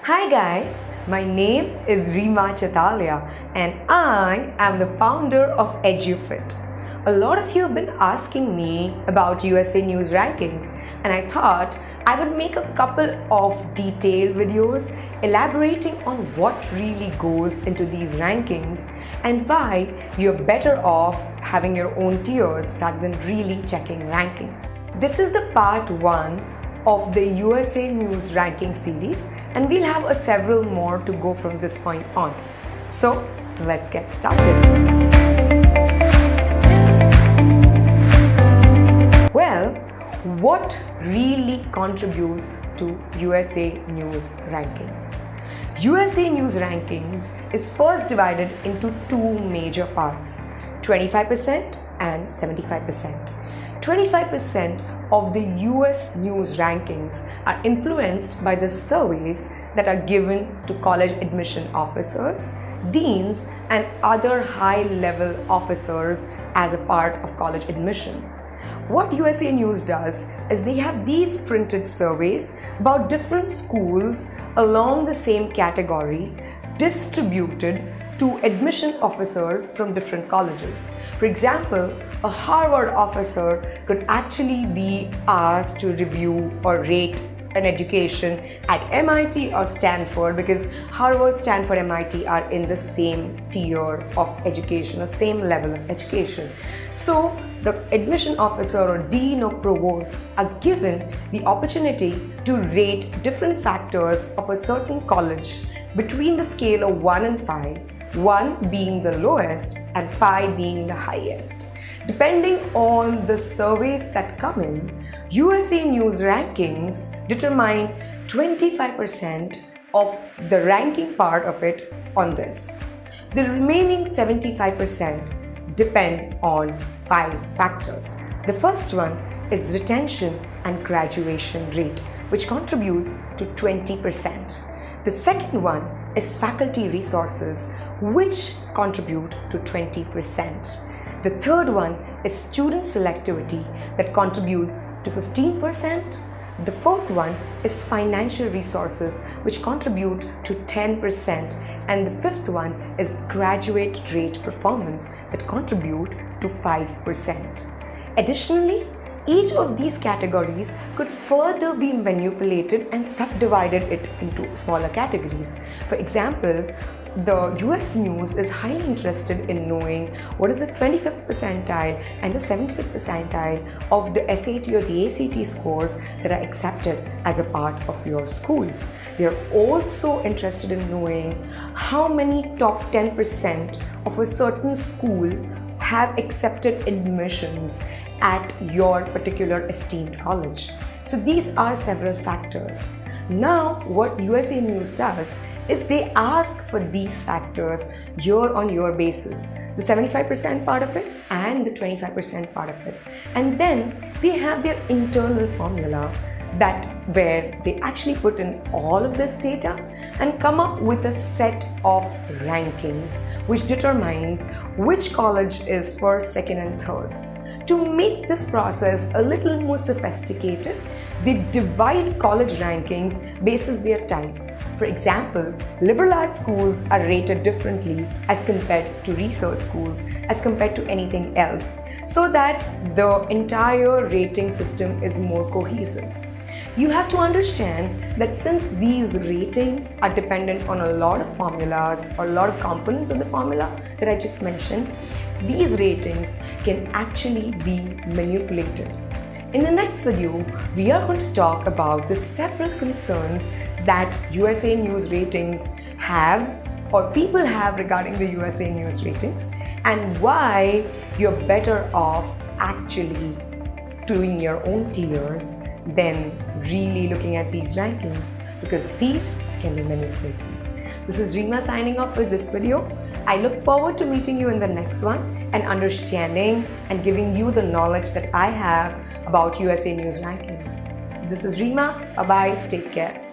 Hi guys, my name is Reema Chatalia and I am the founder of EduFit. A lot of you have been asking me about USA News rankings and I thought I would make a couple of detailed videos elaborating on what really goes into these rankings and why you're better off having your own tiers rather than really checking rankings. This is the part 1 of the USA News ranking series and we'll have several more to go from this point on. So let's get started. Well, what really contributes to USA News rankings? USA News rankings is first divided into two major parts, 25% and 75%. 25% of the US News rankings are influenced by the surveys that are given to college admission officers, deans, and other high-level officers as a part of college admission. What USA News does is they have these printed surveys about different schools along the same category distributed to admission officers from different colleges. For example, a Harvard officer could actually be asked to review or rate an education at MIT or Stanford because Harvard, Stanford, MIT are in the same tier of education or same level of education. So the admission officer or dean or provost are given the opportunity to rate different factors of a certain college between the scale of 1 and 5, 1 being the lowest and 5 being the highest. Depending on the surveys that come in, USA News rankings determine 25% of the ranking part of it on this. The remaining 75% depend on 5 factors. The first one is retention and graduation rate, which contributes to 20%. The second one is faculty resources, which contribute to 20%. The third one is student selectivity that contributes to 15%. The fourth one is financial resources, which contribute to 10%. And the fifth one is graduate rate performance that contribute to 5%. Additionally, each of these categories could further be manipulated and subdivided it into smaller categories. For example, the US News is highly interested in knowing what is the 25th percentile and the 75th percentile of the SAT or the ACT scores that are accepted as a part of your school. They are also interested in knowing how many top 10% of a certain school have accepted admissions at your particular esteemed college. So these are several factors. Now what USA News does is they ask for these factors year-on-year basis, the 75% part of it and the 25% part of it. And then they have their internal formula that where they actually put in all of this data and come up with a set of rankings which determines which college is first, second and third. To make this process a little more sophisticated, they divide college rankings basis their type. For example, liberal arts schools are rated differently as compared to research schools, as compared to anything else, so that the entire rating system is more cohesive. You have to understand that since these ratings are dependent on a lot of formulas or a lot of components of the formula that I just mentioned, these ratings can actually be manipulated. In the next video, we are going to talk about the several concerns that USA News ratings have or people have regarding the USA News ratings and why you're better off actually doing your own tiers than really looking at these rankings because these can be manipulated. This is Reema signing off with this video. I look forward to meeting you in the next one and understanding and giving you the knowledge that I have about USA News rankings. This is Reema. Bye-bye. Take care.